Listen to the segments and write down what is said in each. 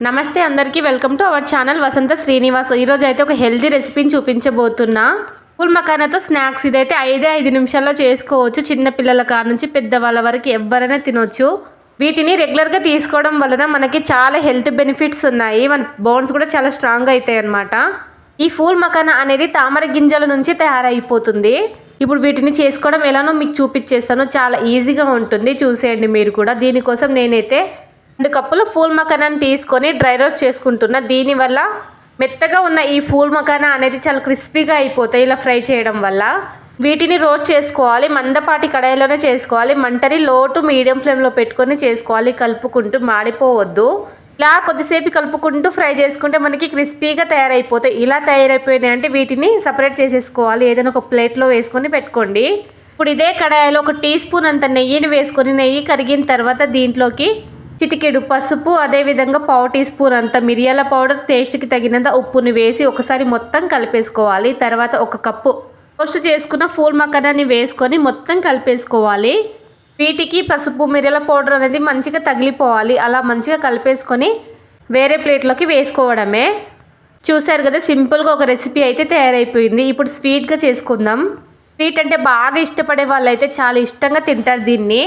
నమస్తే అందరికీ welcome to our channel వసంత శ్రీనివాస్. ఈరోజు అయితే ఒక హెల్తీ రెసిపీని చూపించబోతున్నా. Full మకానాతో snacks. ఇదైతే 5 నిమిషాల్లో చేసుకోవచ్చు. చిన్న పిల్లల కాడ నుంచి పెద్దవాళ్ళ వరకు ఎవరైనా తినొచ్చు. వీటిని రెగ్యులర్గా తీసుకోవడం వలన మనకి చాలా హెల్త్ బెనిఫిట్స్ ఉన్నాయి. మన బోన్స్ కూడా చాలా స్ట్రాంగ్ అవుతాయి అన్నమాట. ఈ ఫూల్ మకానా అనేది తామర గింజల నుంచి తయారైపోతుంది. ఇప్పుడు వీటిని చేసుకోవడం ఎలానో మీకు చూపించేస్తాను. చాలా ఈజీగా ఉంటుంది, చూసేయండి మీరు కూడా. దీనికోసం నేనైతే 2 కప్పుల ఫూల్ మకానాని తీసుకొని డ్రై రోస్ట్ చేసుకుంటున్నా. దీనివల్ల మెత్తగా ఉన్న ఈ ఫూల్ మకానా అనేది చాలా క్రిస్పీగా అయిపోతాయి ఇలా ఫ్రై చేయడం వల్ల. వీటిని రోస్ట్ చేసుకోవాలి. మందపాటి కడాయిలోనే చేసుకోవాలి. మంటని లో టు మీడియం ఫ్లేమ్లో పెట్టుకొని చేసుకోవాలి, కలుపుకుంటూ మాడిపోవద్దు. ఇలా కొద్దిసేపు కలుపుకుంటూ ఫ్రై చేసుకుంటే మనకి క్రిస్పీగా తయారైపోతాయి. ఇలా తయారైపోయినాయి అంటే వీటిని సపరేట్ చేసేసుకోవాలి. ఏదైనా ఒక ప్లేట్లో వేసుకొని పెట్టుకోండి. ఇప్పుడు ఇదే కడాయిలో 1 టీ స్పూన్ అంత నెయ్యిని వేసుకొని, నెయ్యి కరిగిన తర్వాత దీంట్లోకి చిటికెడు పసుపు, అదేవిధంగా 1/2 టీ స్పూన్ అంత మిరియాల పౌడర్, టేస్ట్కి తగినంత ఉప్పుని వేసి ఒకసారి మొత్తం కలిపేసుకోవాలి. తర్వాత 1 కప్పు రోస్ట్ చేసుకున్న ఫూల్ మకానాని వేసుకొని మొత్తం కలిపేసుకోవాలి. వీటికి పసుపు మిరియాల పౌడర్ అనేది మంచిగా తగిలిపోవాలి. అలా మంచిగా కలిపేసుకొని వేరే ప్లేట్లోకి వేసుకోవడమే. చూసారు కదా, సింపుల్గా ఒక రెసిపీ అయితే తయారైపోయింది. ఇప్పుడు స్వీట్గా చేసుకుందాం. స్వీట్ అంటే బాగా ఇష్టపడే వాళ్ళు అయితే చాలా ఇష్టంగా తింటారు దీన్ని.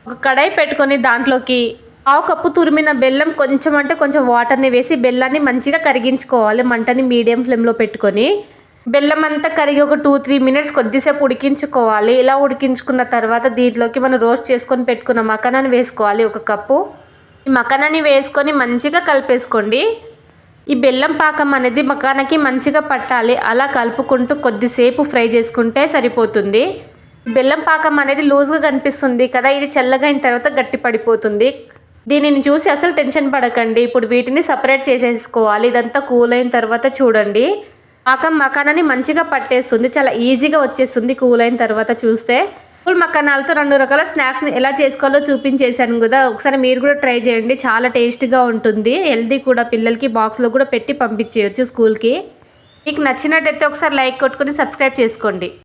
ఒక కడాయి పెట్టుకొని దాంట్లోకి 1/2 కప్పు తురిమిన బెల్లం, కొంచెం అంటే కొంచెం వాటర్ని వేసి బెల్లాన్ని మంచిగా కరిగించుకోవాలి. మంటని మీడియం ఫ్లేమ్లో పెట్టుకొని బెల్లం అంతా కరిగి ఒక 2-3 మినిట్స్ కొద్దిసేపు ఉడికించుకోవాలి. ఇలా ఉడికించుకున్న తర్వాత దీంట్లోకి మనం రోస్ట్ చేసుకొని పెట్టుకున్న మకానాన్ని వేసుకోవాలి. 1 కప్పు ఈ మకానాన్ని వేసుకొని మంచిగా కలిపేసుకోండి. ఈ బెల్లం పాకం అనేది మకానాకి మంచిగా పట్టాలి. అలా కలుపుకుంటూ కొద్దిసేపు ఫ్రై చేసుకుంటే సరిపోతుంది. బెల్లం పాకం అనేది లూజ్గా కనిపిస్తుంది కదా, ఇది చల్లగా అయిన తర్వాత గట్టి పడిపోతుంది. దీనిని చూసి అసలు టెన్షన్ పడకండి. ఇప్పుడు వీటిని సపరేట్ చేసేసుకోవాలి. ఇదంతా కూల్ అయిన తర్వాత చూడండి, పాకం మకానాన్ని మంచిగా పట్టేస్తుంది. చాలా ఈజీగా వచ్చేస్తుంది కూల్ అయిన తర్వాత. చూస్తే ఫుల్ మకానాలతో 2 రకాల స్నాక్స్ని ఎలా చేసుకోవాలో చూపించేశాను కదా. ఒకసారి మీరు కూడా ట్రై చేయండి. చాలా టేస్ట్గా ఉంటుంది, హెల్తీ కూడా. పిల్లలకి బాక్స్లో కూడా పెట్టి పంపించేయచ్చు స్కూల్కి. మీకు నచ్చినట్టయితే ఒకసారి లైక్ కొట్టుకొని సబ్స్క్రైబ్ చేసుకోండి.